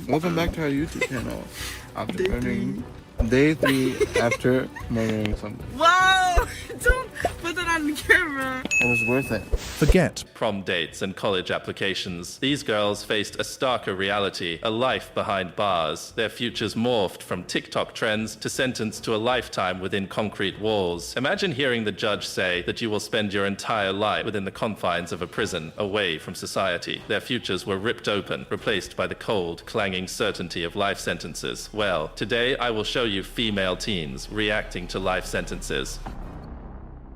Welcome back to our YouTube channel. After Day murdering, day 3 after murdering somebody. Wow! Don't put that on the camera. It was worth it. Forget Prom dates and college applications. These girls faced a starker reality, a life behind bars. Their futures morphed from TikTok trends to sentenced to a lifetime within concrete walls. Imagine hearing the judge say that you will spend your entire life within the confines of a prison, away from society. Their futures were ripped open, replaced by the cold, clanging certainty of life sentences. Well, today I will show you female teens reacting to life sentences.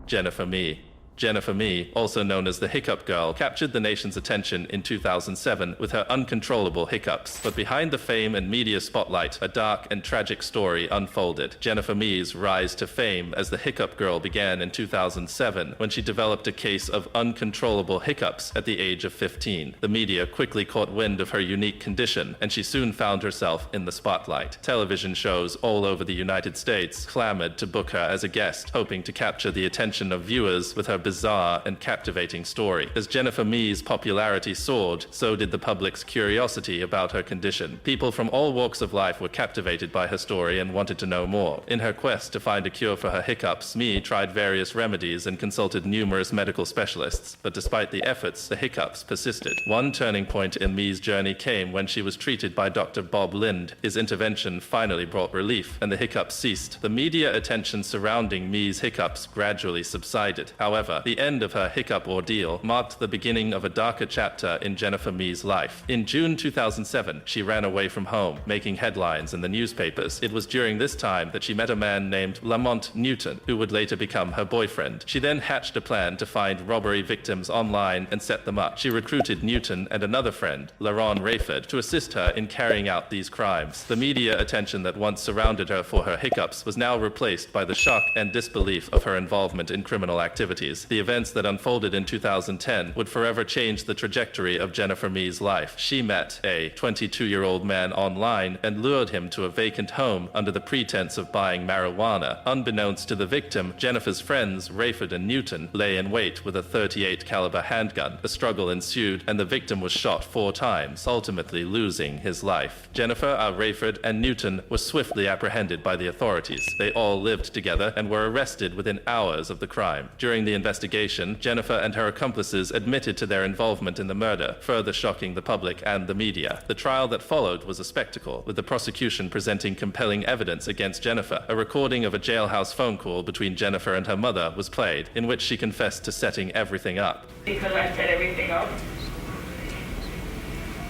Jennifer Mee. Jennifer Mee, also known as the Hiccup Girl, captured the nation's attention in 2007 with her uncontrollable hiccups. But behind the fame and media spotlight, a dark and tragic story unfolded. Jennifer Mee's rise to fame as the Hiccup Girl began in 2007 when she developed a case of uncontrollable hiccups at the age of 15. The media quickly caught wind of her unique condition, and she soon found herself in the spotlight. Television shows all over the United States clamored to book her as a guest, hoping to capture the attention of viewers with her bizarre and captivating story. As Jennifer Mee's popularity soared, so did the public's curiosity about her condition. People from all walks of life were captivated by her story and wanted to know more. In her quest to find a cure for her hiccups, Mee tried various remedies and consulted numerous medical specialists, but despite the efforts, the hiccups persisted. One turning point in Mee's journey came when she was treated by Dr. Bob Lind. His intervention finally brought relief, and the hiccups ceased. The media attention surrounding Mee's hiccups gradually subsided. However, the end of her hiccup ordeal marked the beginning of a darker chapter in Jennifer Mee's life. In June 2007, she ran away from home, making headlines in the newspapers. It was during this time that she met a man named Lamont Newton, who would later become her boyfriend. She then hatched a plan to find robbery victims online and set them up. She recruited Newton and another friend, LaRon Rayford, to assist her in carrying out these crimes. The media attention that once surrounded her for her hiccups was now replaced by the shock and disbelief of her involvement in criminal activities. The events that unfolded in 2010 would forever change the trajectory of Jennifer Mee's life. She met a 22-year-old man online and lured him to a vacant home under the pretense of buying marijuana. Unbeknownst to the victim, Jennifer's friends, Rayford and Newton, lay in wait with a .38 caliber handgun. A struggle ensued, and the victim was shot 4 times, ultimately losing his life. Jennifer, Rayford, and Newton were swiftly apprehended by the authorities. They all lived together and were arrested within hours of the crime. During the investigation, Jennifer and her accomplices admitted to their involvement in the murder, further shocking the public and the media. The trial that followed was a spectacle, with the prosecution presenting compelling evidence against Jennifer. A recording of a jailhouse phone call between Jennifer and her mother was played, in which she confessed to setting everything up. Because I set everything up,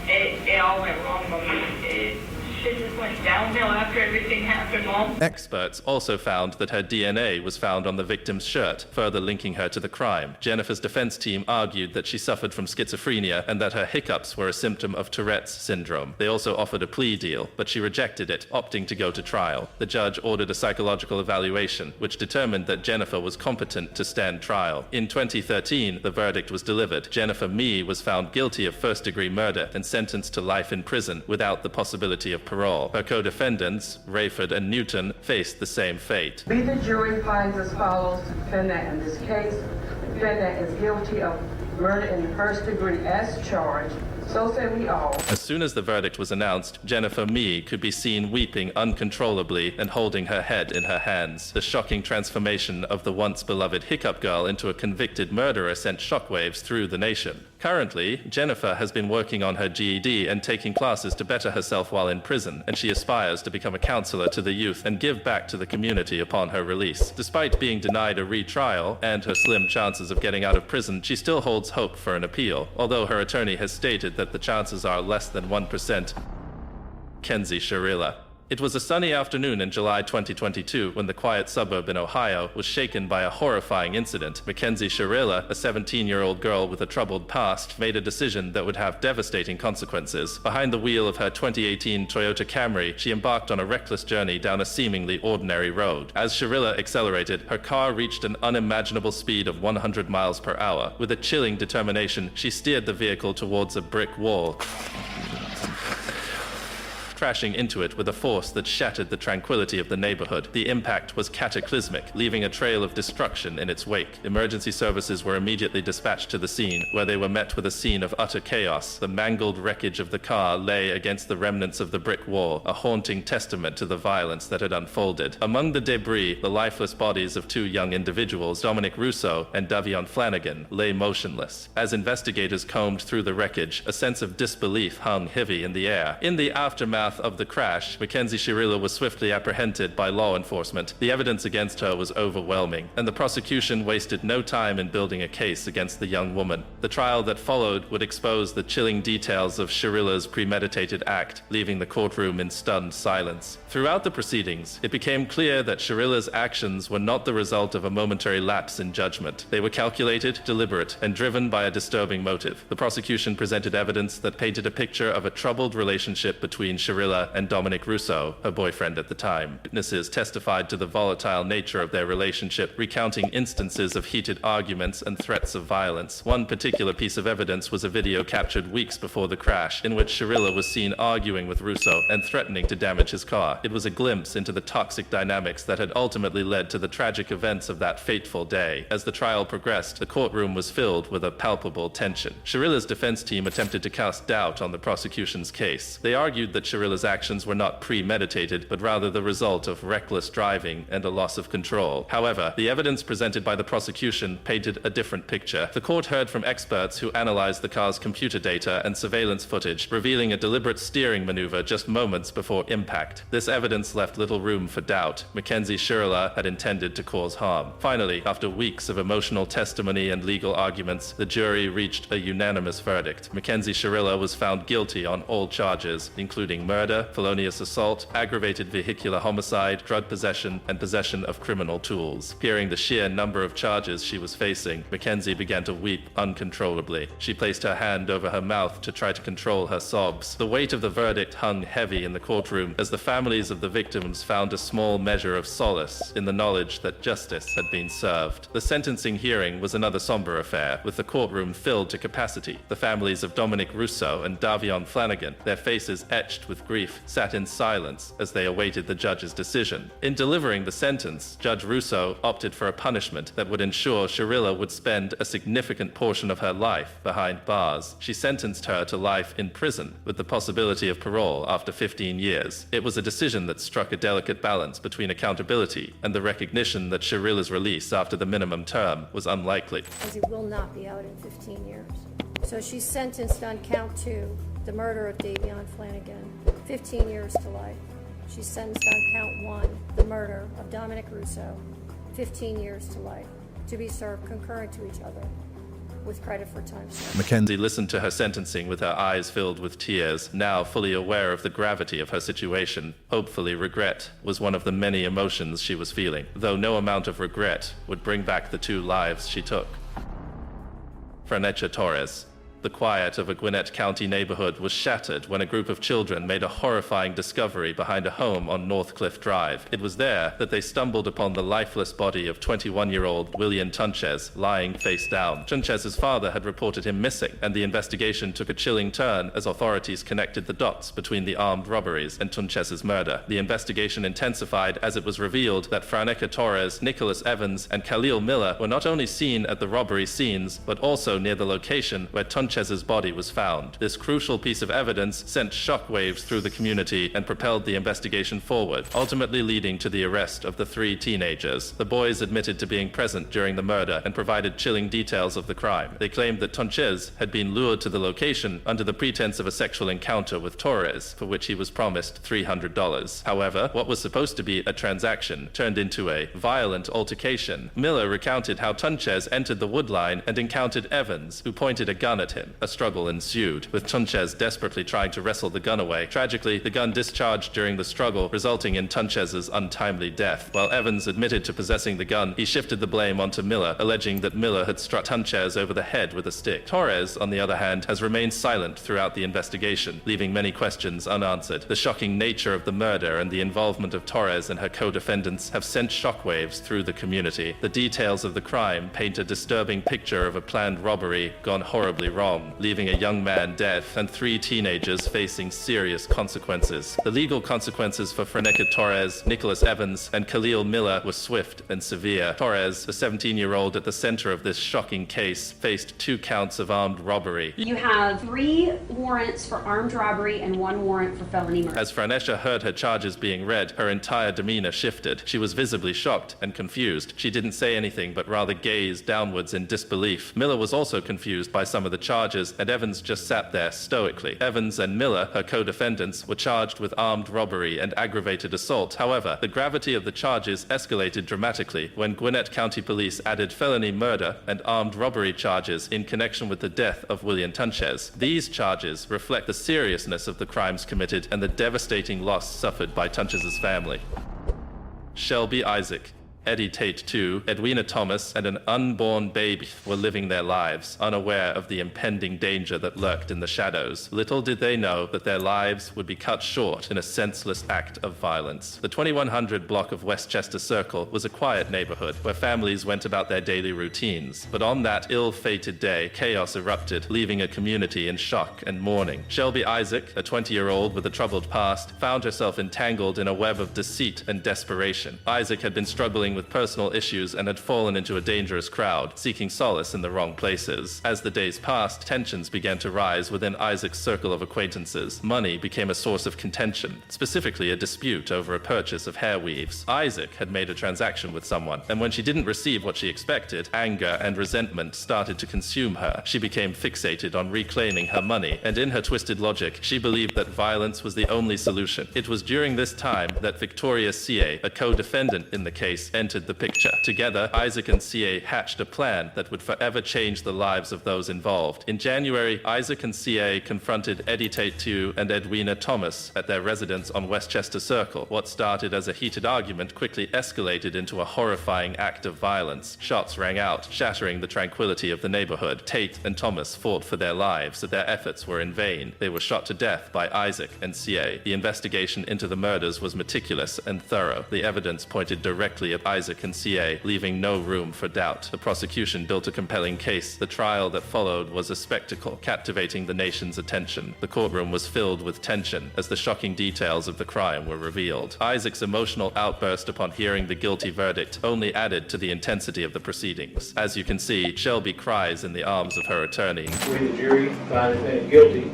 it all went wrong, Mommy. Shit just went downhill after everything happened, Mom. Experts also found that her DNA was found on the victim's shirt, further linking her to the crime. Jennifer's defense team argued that she suffered from schizophrenia and that her hiccups were a symptom of Tourette's syndrome. They also offered a plea deal, but she rejected it, opting to go to trial. The judge ordered a psychological evaluation, which determined that Jennifer was competent to stand trial. In 2013, the verdict was delivered. Jennifer Mee was found guilty of first-degree murder and sentenced to life in prison without the possibility of parole. Her co-defendants, Rayford and Newton, faced the same fate. Be the jury finds as follows: defendant in this case, defendant is guilty of murder in the first degree as charged. So say we all. As soon as the verdict was announced, Jennifer Mee could be seen weeping uncontrollably and holding her head in her hands. The shocking transformation of the once beloved Hiccup Girl into a convicted murderer sent shockwaves through the nation. Currently, Jennifer has been working on her GED and taking classes to better herself while in prison, and she aspires to become a counselor to the youth and give back to the community upon her release. Despite being denied a retrial and her slim chances of getting out of prison, she still holds hope for an appeal, although her attorney has stated that the chances are less than 1%. Kenzie Sharila. It was a sunny afternoon in July 2022 when the quiet suburb in Ohio was shaken by a horrifying incident. Mackenzie Sharila, a 17-year-old girl with a troubled past, made a decision that would have devastating consequences. Behind the wheel of her 2018 Toyota Camry, she embarked on a reckless journey down a seemingly ordinary road. As Sharila accelerated, her car reached an unimaginable speed of 100 miles per hour. With a chilling determination, she steered the vehicle towards a brick wall. crashing into it with a force that shattered the tranquility of the neighborhood. The impact was cataclysmic, leaving a trail of destruction in its wake. Emergency services were immediately dispatched to the scene, where they were met with a scene of utter chaos. The mangled wreckage of the car lay against the remnants of the brick wall, a haunting testament to the violence that had unfolded. Among the debris, the lifeless bodies of two young individuals, Dominic Russo and Davion Flanagan, lay motionless. As investigators combed through the wreckage, a sense of disbelief hung heavy in the air. In the aftermath of the crash, Mackenzie Shirilla was swiftly apprehended by law enforcement. The evidence against her was overwhelming, and the prosecution wasted no time in building a case against the young woman. The trial that followed would expose the chilling details of Shirilla's premeditated act, leaving the courtroom in stunned silence. Throughout the proceedings, it became clear that Shirilla's actions were not the result of a momentary lapse in judgment. They were calculated, deliberate, and driven by a disturbing motive. The prosecution presented evidence that painted a picture of a troubled relationship between Shirilla and Dominic Russo, her boyfriend at the time. Witnesses testified to the volatile nature of their relationship, recounting instances of heated arguments and threats of violence. One particular piece of evidence was a video captured weeks before the crash, in which Shirilla was seen arguing with Russo and threatening to damage his car. It was a glimpse into the toxic dynamics that had ultimately led to the tragic events of that fateful day. As the trial progressed, the courtroom was filled with a palpable tension. Shirilla's defense team attempted to cast doubt on the prosecution's case. They argued that Shirilla's actions were not premeditated, but rather the result of reckless driving and a loss of control. However, the evidence presented by the prosecution painted a different picture. The court heard from experts who analyzed the car's computer data and surveillance footage, revealing a deliberate steering maneuver just moments before impact. This evidence left little room for doubt. Mackenzie Shirilla had intended to cause harm. Finally, after weeks of emotional testimony and legal arguments, the jury reached a unanimous verdict. Mackenzie Shirilla was found guilty on all charges, including murder, felonious assault, aggravated vehicular homicide, drug possession, and possession of criminal tools. Hearing the sheer number of charges she was facing, Mackenzie began to weep uncontrollably. She placed her hand over her mouth to try to control her sobs. The weight of the verdict hung heavy in the courtroom as the families of the victims found a small measure of solace in the knowledge that justice had been served. The sentencing hearing was another somber affair, with the courtroom filled to capacity. The families of Dominic Russo and Davion Flanagan, their faces etched with grief, sat in silence as they awaited the judge's decision. In delivering the sentence, Judge Russo opted for a punishment that would ensure Shirilla would spend a significant portion of her life behind bars. She sentenced her to life in prison, with the possibility of parole after 15 years. It was a decision that struck a delicate balance between accountability and the recognition that Shirilla's release after the minimum term was unlikely. As he will not be out in 15 years. So she's sentenced on count 2, the murder of Davion Flanagan, 15 years to life. She's sentenced on count 1, the murder of Dominic Russo, 15 years to life, to be served concurrent to each other, with credit for time served. Mackenzie listened to her sentencing with her eyes filled with tears, now fully aware of the gravity of her situation. Hopefully, regret was one of the many emotions she was feeling, though no amount of regret would bring back the 2 lives she took. Franecha Torres. The quiet of a Gwinnett County neighborhood was shattered when a group of children made a horrifying discovery behind a home on Northcliffe Drive. It was there that they stumbled upon the lifeless body of 21-year-old William Tunchez lying face down. Tunchez's father had reported him missing, and the investigation took a chilling turn as authorities connected the dots between the armed robberies and Tunchez's murder. The investigation intensified as it was revealed that Franecha Torres, Nicholas Evans, and Khalil Miller were not only seen at the robbery scenes, but also near the location where Tunchez's body was found. This crucial piece of evidence sent shockwaves through the community and propelled the investigation forward, ultimately leading to the arrest of the 3 teenagers. The boys admitted to being present during the murder and provided chilling details of the crime. They claimed that Tunchez had been lured to the location under the pretense of a sexual encounter with Torres, for which he was promised $300. However, what was supposed to be a transaction turned into a violent altercation. Miller recounted how Tunchez entered the woodline and encountered Evans, who pointed a gun at him. A struggle ensued, with Tunchez desperately trying to wrestle the gun away. Tragically, the gun discharged during the struggle, resulting in Tunchez's untimely death. While Evans admitted to possessing the gun, he shifted the blame onto Miller, alleging that Miller had struck Tunchez over the head with a stick. Torres, on the other hand, has remained silent throughout the investigation, leaving many questions unanswered. The shocking nature of the murder and the involvement of Torres and her co-defendants have sent shockwaves through the community. The details of the crime paint a disturbing picture of a planned robbery gone horribly wrong. wrong, leaving a young man dead and 3 teenagers facing serious consequences. The legal consequences for Franeka Torres, Nicholas Evans, and Khalil Miller were swift and severe. Torres, the 17-year-old at the center of this shocking case, faced 2 counts of armed robbery. You have 3 warrants for armed robbery and 1 warrant for felony murder. As Franesha heard her charges being read, her entire demeanor shifted. She was visibly shocked and confused. She didn't say anything, but rather gazed downwards in disbelief. Miller was also confused by some of the charges, and Evans just sat there stoically. Evans and Miller, her co-defendants, were charged with armed robbery and aggravated assault. However, the gravity of the charges escalated dramatically when Gwinnett County Police added felony murder and armed robbery charges in connection with the death of William Tunchez. These charges reflect the seriousness of the crimes committed and the devastating loss suffered by Tunchez's family. Shelby Isaac, Eddie Tate II, Edwina Thomas, and an unborn baby were living their lives, unaware of the impending danger that lurked in the shadows. Little did they know that their lives would be cut short in a senseless act of violence. The 2100 block of Westchester Circle was a quiet neighborhood where families went about their daily routines. But on that ill-fated day, chaos erupted, leaving a community in shock and mourning. Shelby Isaac, a 20-year-old with a troubled past, found herself entangled in a web of deceit and desperation. Isaac had been struggling with personal issues and had fallen into a dangerous crowd, seeking solace in the wrong places. As the days passed, tensions began to rise within Isaac's circle of acquaintances. Money became a source of contention, specifically a dispute over a purchase of hair weaves. Isaac had made a transaction with someone, and when she didn't receive what she expected, anger and resentment started to consume her. She became fixated on reclaiming her money, and in her twisted logic, she believed that violence was the only solution. It was during this time that Victoria C.A., a co-defendant in the case, entered the picture. Together, Isaac and C.A. hatched a plan that would forever change the lives of those involved. In January, Isaac and C.A. confronted Eddie Tate II and Edwina Thomas at their residence on Westchester Circle. What started as a heated argument quickly escalated into a horrifying act of violence. Shots rang out, shattering the tranquility of the neighborhood. Tate and Thomas fought for their lives, but their efforts were in vain. They were shot to death by Isaac and C.A. The investigation into the murders was meticulous and thorough. The evidence pointed directly at Isaac and C.A., leaving no room for doubt. The prosecution built a compelling case. The trial that followed was a spectacle, captivating the nation's attention. The courtroom was filled with tension as the shocking details of the crime were revealed. Isaac's emotional outburst upon hearing the guilty verdict only added to the intensity of the proceedings. As you can see, Shelby cries in the arms of her attorney. We, the jury, find the defendant guilty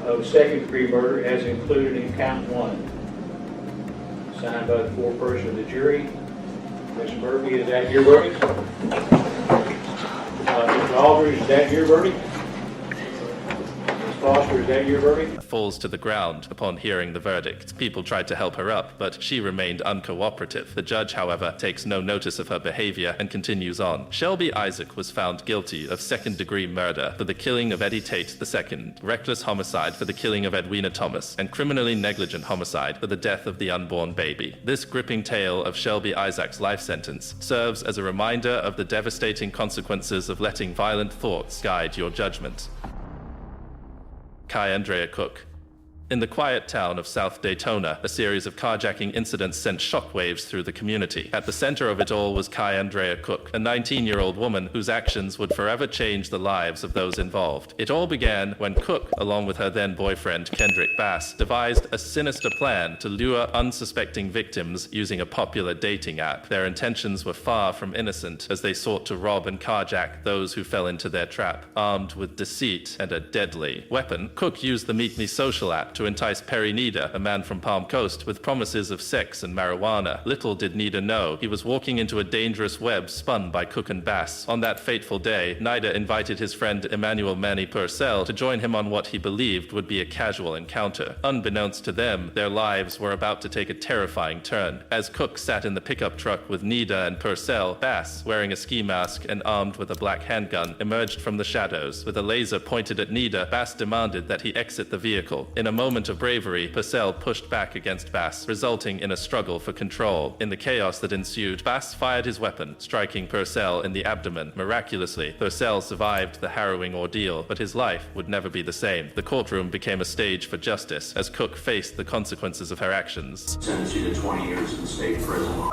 of second-degree murder as included in count 1. Signed by the foreperson of the jury. Mr. Murphy, is that your verdict? Mr. Aldridge, is that your verdict? Ms. Foster, is that your verdict? Falls to the ground upon hearing the verdict. People tried to help her up, but she remained uncooperative. The judge, however, takes no notice of her behavior and continues on. Shelby Isaac was found guilty of second-degree murder for the killing of Eddie Tate II, reckless homicide for the killing of Edwina Thomas, and criminally negligent homicide for the death of the unborn baby. This gripping tale of Shelby Isaac's life sentence serves as a reminder of the devastating consequences of letting violent thoughts guide your judgment. Kai Andrea Cook. In the quiet town of South Daytona, a series of carjacking incidents sent shockwaves through the community. At the center of it all was Kai Andrea Cook, a 19-year-old woman whose actions would forever change the lives of those involved. It all began when Cook, along with her then-boyfriend Kendrick Bass, devised a sinister plan to lure unsuspecting victims using a popular dating app. Their intentions were far from innocent as they sought to rob and carjack those who fell into their trap. Armed with deceit and a deadly weapon, Cook used the Meet Me social app to entice Perry Nida, a man from Palm Coast, with promises of sex and marijuana. Little did Nida know he was walking into a dangerous web spun by Cook and Bass. On that fateful day, Nida invited his friend Emmanuel Manny Purcell to join him on what he believed would be a casual encounter. Unbeknownst to them, their lives were about to take a terrifying turn. As Cook sat in the pickup truck with Nida and Purcell, Bass, wearing a ski mask and armed with a black handgun, emerged from the shadows. With a laser pointed at Nida, Bass demanded that he exit the vehicle. In a moment of bravery, Purcell pushed back against Bass, resulting in a struggle for control. In the chaos that ensued, Bass fired his weapon, striking Purcell in the abdomen. Miraculously, Purcell survived the harrowing ordeal, but his life would never be the same. The courtroom became a stage for justice as Cook faced the consequences of her actions. Sentence you to 20 years in state prison.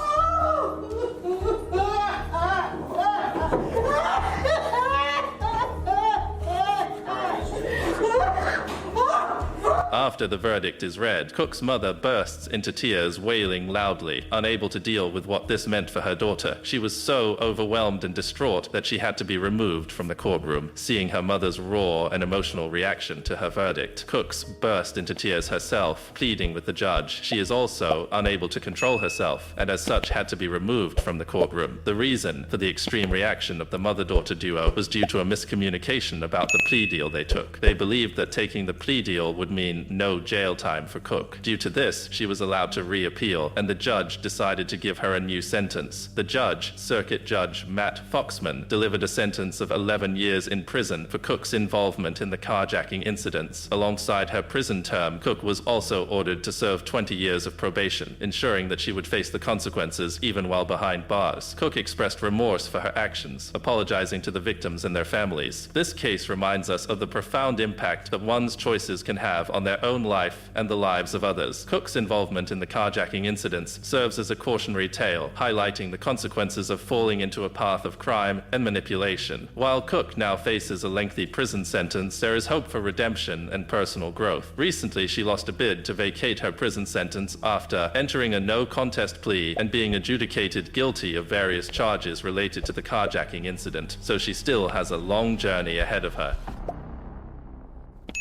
After the verdict is read, Cook's mother bursts into tears, wailing loudly, unable to deal with what this meant for her daughter. She was so overwhelmed and distraught that she had to be removed from the courtroom. Seeing her mother's raw and emotional reaction to her verdict, Cooks burst into tears herself, pleading with the judge. She is also unable to control herself, and as such had to be removed from the courtroom. The reason for the extreme reaction of the mother-daughter duo was due to a miscommunication about the plea deal they took. They believed that taking the plea deal would mean no jail time for Cook. Due to this, she was allowed to reappeal, and the judge decided to give her a new sentence. The judge, Circuit Judge Matt Foxman, delivered a sentence of 11 years in prison for Cook's involvement in the carjacking incidents. Alongside her prison term, Cook was also ordered to serve 20 years of probation, ensuring that she would face the consequences even while behind bars. Cook expressed remorse for her actions, apologizing to the victims and their families. This case reminds us of the profound impact that one's choices can have on their own life and the lives of others. Cook's involvement in the carjacking incidents serves as a cautionary tale, highlighting the consequences of falling into a path of crime and manipulation. While Cook now faces a lengthy prison sentence, there is hope for redemption and personal growth. Recently, she lost a bid to vacate her prison sentence after entering a no-contest plea and being adjudicated guilty of various charges related to the carjacking incident, so she still has a long journey ahead of her.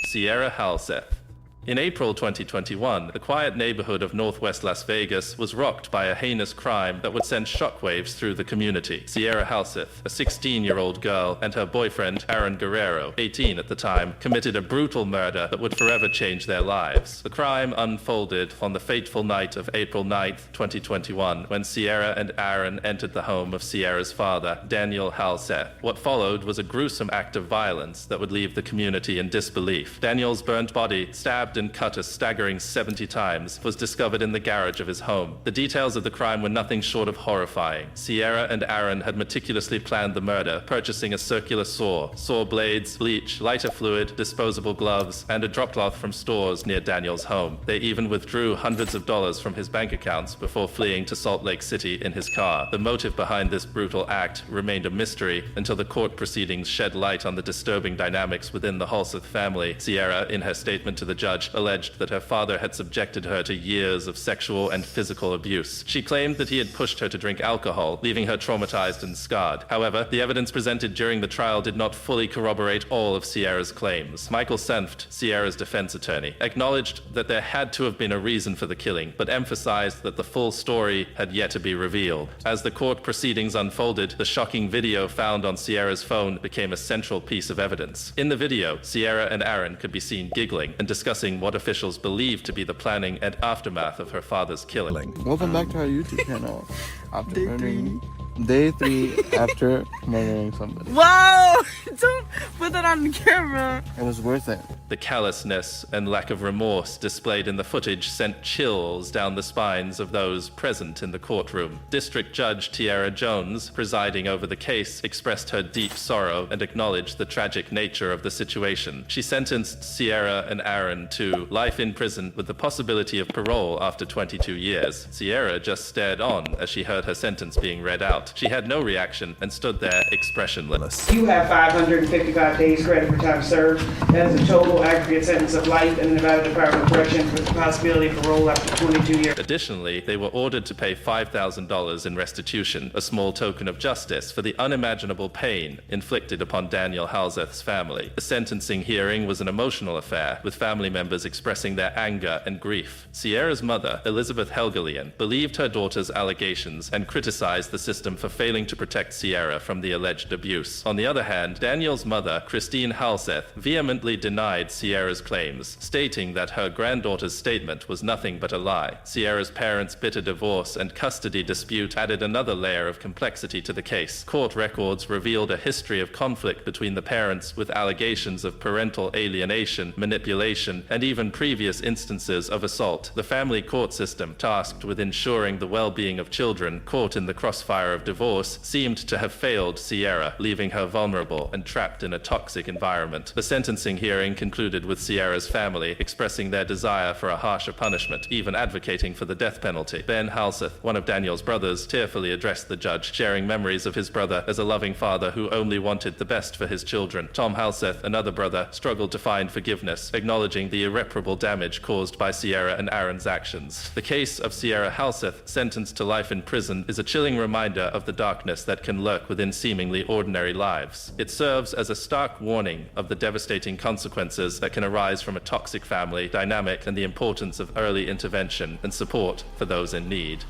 Sierra Halseth. In April 2021, the quiet neighborhood of northwest Las Vegas was rocked by a heinous crime that would send shockwaves through the community. Sierra Halseth, a 16-year-old girl, and her boyfriend, Aaron Guerrero, 18 at the time, committed a brutal murder that would forever change their lives. The crime unfolded on the fateful night of April 9th, 2021, when Sierra and Aaron entered the home of Sierra's father, Daniel Halseth. What followed was a gruesome act of violence that would leave the community in disbelief. Daniel's burnt body, stabbed and cut a staggering 70 times, was discovered in the garage of his home. The details of the crime were nothing short of horrifying. Sierra and Aaron had meticulously planned the murder, purchasing a circular saw blades, bleach, lighter fluid, disposable gloves, and a drop cloth from stores near Daniel's home. They even withdrew hundreds of dollars from his bank accounts before fleeing to Salt Lake City in his car. The motive behind this brutal act remained a mystery until the court proceedings shed light on the disturbing dynamics within the Halseth family. Sierra, in her statement to the judge, alleged that her father had subjected her to years of sexual and physical abuse. She claimed that he had pushed her to drink alcohol, leaving her traumatized and scarred. However, the evidence presented during the trial did not fully corroborate all of Sierra's claims. Michael Senft, Sierra's defense attorney, acknowledged that there had to have been a reason for the killing, but emphasized that the full story had yet to be revealed. As the court proceedings unfolded, the shocking video found on Sierra's phone became a central piece of evidence. In the video, Sierra and Aaron could be seen giggling and discussing what officials believed to be the planning and aftermath of her father's killing. Welcome back to our YouTube channel. After murdering Day 3 after murdering somebody. Whoa! Don't put that on the camera. It was worth it. The callousness and lack of remorse displayed in the footage sent chills down the spines of those present in the courtroom. District Judge Tiara Jones, presiding over the case, expressed her deep sorrow and acknowledged the tragic nature of the situation. She sentenced Sierra and Aaron to life in prison with the possibility of parole after 22 years. Sierra just stared on as she heard her sentence being read out. She had no reaction and stood there expressionless. You have 555 days credit for time served. That is a total aggregate sentence of life in the Nevada Department of Corrections with the possibility of parole after 22 years. Additionally, they were ordered to pay $5,000 in restitution, a small token of justice for the unimaginable pain inflicted upon Daniel Halseth's family. The sentencing hearing was an emotional affair, with family members expressing their anger and grief. Sierra's mother, Elizabeth Helgelian, believed her daughter's allegations and criticized the system for failing to protect Sierra from the alleged abuse. On the other hand, Daniel's mother, Christine Halseth, vehemently denied Sierra's claims, stating that her granddaughter's statement was nothing but a lie. Sierra's parents' bitter divorce and custody dispute added another layer of complexity to the case. Court records revealed a history of conflict between the parents, with allegations of parental alienation, manipulation, and even previous instances of assault. The family court system, tasked with ensuring the well-being of children caught in the crossfire of divorce, seemed to have failed Sierra, leaving her vulnerable and trapped in a toxic environment. The sentencing hearing concluded concluded with Sierra's family, expressing their desire for a harsher punishment, even advocating for the death penalty. Ben Halseth, one of Daniel's brothers, tearfully addressed the judge, sharing memories of his brother as a loving father who only wanted the best for his children. Tom Halseth, another brother, struggled to find forgiveness, acknowledging the irreparable damage caused by Sierra and Aaron's actions. The case of Sierra Halseth, sentenced to life in prison, is a chilling reminder of the darkness that can lurk within seemingly ordinary lives. It serves as a stark warning of the devastating consequences that can arise from a toxic family dynamic and the importance of early intervention and support for those in need.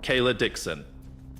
Kayla Dixon.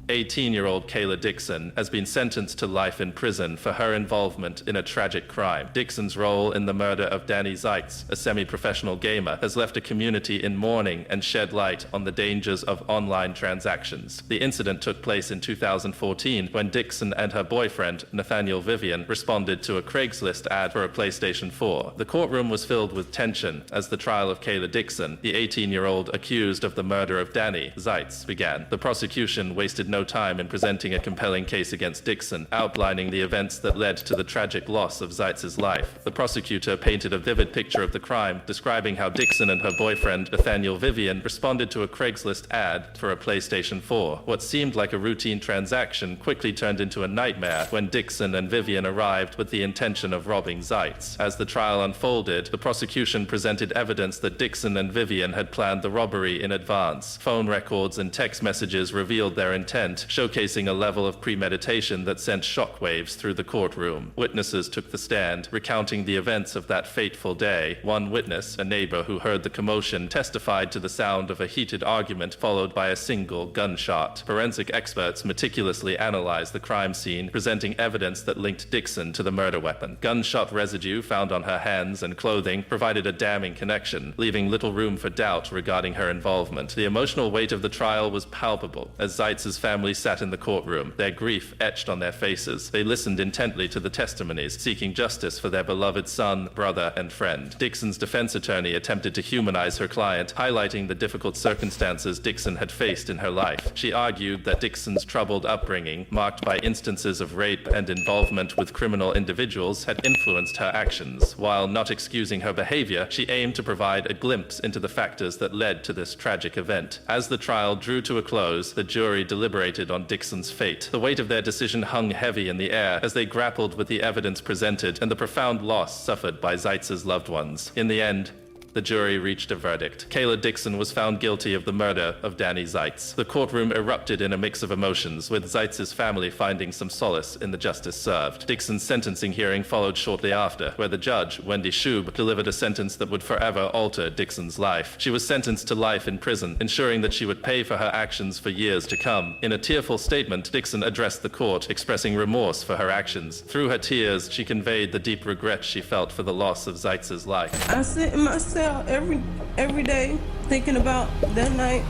18-year-old Kayla Dixon has been sentenced to life in prison for her involvement in a tragic crime. Dixon's role in the murder of Danny Zeitz, a semi-professional gamer, has left a community in mourning and shed light on the dangers of online transactions. The incident took place in 2014 when Dixon and her boyfriend, Nathaniel Vivian, responded to a Craigslist ad for a PlayStation 4. The courtroom was filled with tension as the trial of Kayla Dixon, the 18-year-old accused of the murder of Danny Zeitz, began. The prosecution wasted no time in presenting a compelling case against Dixon, outlining the events that led to the tragic loss of Zeitz's life. The prosecutor painted a vivid picture of the crime, describing how Dixon and her boyfriend, Nathaniel Vivian, responded to a Craigslist ad for a PlayStation 4. What seemed like a routine transaction quickly turned into a nightmare when Dixon and Vivian arrived with the intention of robbing Zeitz. As the trial unfolded, the prosecution presented evidence that Dixon and Vivian had planned the robbery in advance. Phone records and text messages revealed their intent, showcasing a level of premeditation that sent shockwaves through the courtroom. Witnesses took the stand, recounting the events of that fateful day. One witness, a neighbor who heard the commotion, testified to the sound of a heated argument followed by a single gunshot. Forensic experts meticulously analyzed the crime scene, presenting evidence that linked Dixon to the murder weapon. Gunshot residue found on her hands and clothing provided a damning connection, leaving little room for doubt regarding her involvement. The emotional weight of the trial was palpable as Zeitz's family sat in the courtroom, their grief etched on their faces. They listened intently to the testimonies, seeking justice for their beloved son, brother, and friend. Dixon's defense attorney attempted to humanize her client, highlighting the difficult circumstances Dixon had faced in her life. She argued that Dixon's troubled upbringing, marked by instances of rape and involvement with criminal individuals, had influenced her actions. While not excusing her behavior, she aimed to provide a glimpse into the factors that led to this tragic event. As the trial drew to a close, the jury deliberated on Dixon's fate. The weight of their decision hung heavy in the air as they grappled with the evidence presented and the profound loss suffered by Zeitz's loved ones. In the end, the jury reached a verdict. Kayla Dixon was found guilty of the murder of Danny Zeitz. The courtroom erupted in a mix of emotions, with Zeitz's family finding some solace in the justice served. Dixon's sentencing hearing followed shortly after, where the judge, Wendy Schub, delivered a sentence that would forever alter Dixon's life. She was sentenced to life in prison, ensuring that she would pay for her actions for years to come. In a tearful statement, Dixon addressed the court, expressing remorse for her actions. Through her tears, she conveyed the deep regret she felt for the loss of Zeitz's life. I sit in my cell every day thinking about that night.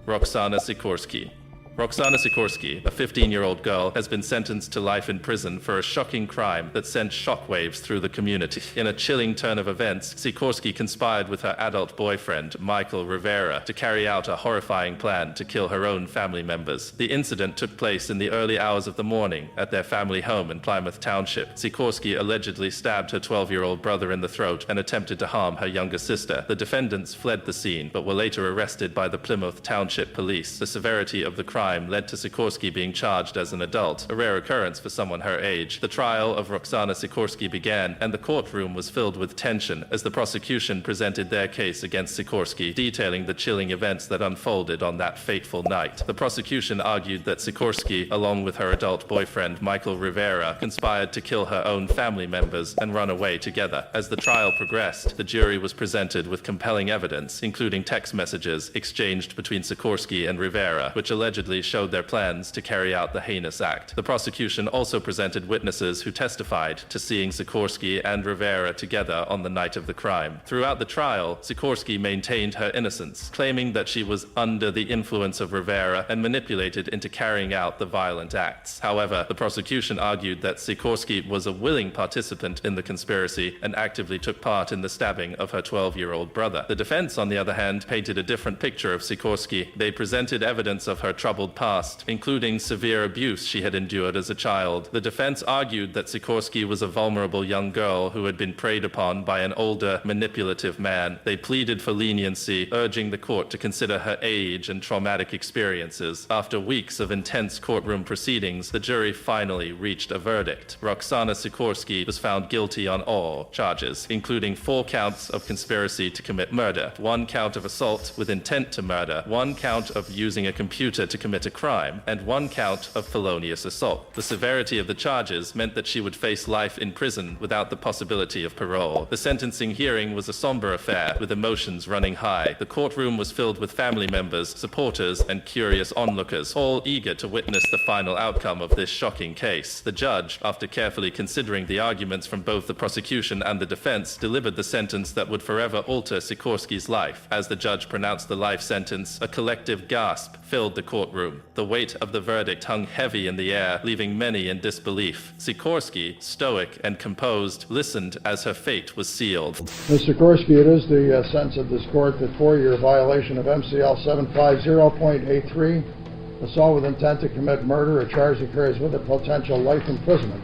Roxana Sikorsky. Roxana Sikorsky, a 15-year-old girl, has been sentenced to life in prison for a shocking crime that sent shockwaves through the community. In a chilling turn of events, Sikorsky conspired with her adult boyfriend, Michael Rivera, to carry out a horrifying plan to kill her own family members. The incident took place in the early hours of the morning at their family home in Plymouth Township. Sikorsky allegedly stabbed her 12-year-old brother in the throat and attempted to harm her younger sister. The defendants fled the scene, but were later arrested by the Plymouth Township Police. The severity of the crime led to Sikorsky being charged as an adult, a rare occurrence for someone her age. The trial of Roxana Sikorsky began, and the courtroom was filled with tension as the prosecution presented their case against Sikorsky, detailing the chilling events that unfolded on that fateful night. The prosecution argued that Sikorsky, along with her adult boyfriend Michael Rivera, conspired to kill her own family members and run away together. As the trial progressed, the jury was presented with compelling evidence, including text messages exchanged between Sikorsky and Rivera, which allegedly showed their plans to carry out the heinous act. The prosecution also presented witnesses who testified to seeing Sikorsky and Rivera together on the night of the crime. Throughout the trial, Sikorsky maintained her innocence, claiming that she was under the influence of Rivera and manipulated into carrying out the violent acts. However, the prosecution argued that Sikorsky was a willing participant in the conspiracy and actively took part in the stabbing of her 12-year-old brother. The defense, on the other hand, painted a different picture of Sikorsky. They presented evidence of her troubled troubled past, including severe abuse she had endured as a child. The defense argued that Sikorsky was a vulnerable young girl who had been preyed upon by an older, manipulative man. They pleaded for leniency, urging the court to consider her age and traumatic experiences. After weeks of intense courtroom proceedings, the jury finally reached a verdict. Roxana Sikorsky was found guilty on all charges, including 4 counts of conspiracy to commit murder, 1 count of assault with intent to murder, 1 count of using a computer to commit a crime, and 1 count of felonious assault. The severity of the charges meant that she would face life in prison without the possibility of parole. The sentencing hearing was a somber affair, with emotions running high. The courtroom was filled with family members, supporters, and curious onlookers, all eager to witness the final outcome of this shocking case. The judge, after carefully considering the arguments from both the prosecution and the defense, delivered the sentence that would forever alter Sikorsky's life. As the judge pronounced the life sentence, a collective gasp filled the courtroom. The weight of the verdict hung heavy in the air, leaving many in disbelief. Sikorsky, stoic and composed, listened as her fate was sealed. Ms. Sikorsky, it is the sentence of this court that for your violation of MCL 750.83, assault with intent to commit murder, a charge that carries with it potential life imprisonment,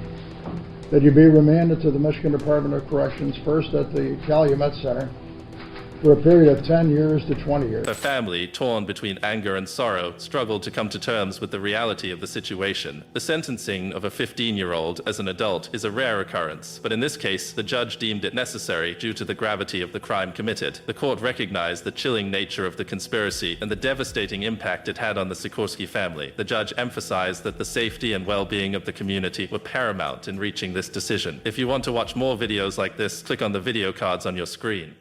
that you be remanded to the Michigan Department of Corrections, first at the Calumet Center, for a period of 10 years to 20 years. Her family, torn between anger and sorrow, struggled to come to terms with the reality of the situation. The sentencing of a 15-year-old as an adult is a rare occurrence, but in this case, the judge deemed it necessary due to the gravity of the crime committed. The court recognized the chilling nature of the conspiracy and the devastating impact it had on the Sikorsky family. The judge emphasized that the safety and well-being of the community were paramount in reaching this decision. If you want to watch more videos like this, click on the video cards on your screen.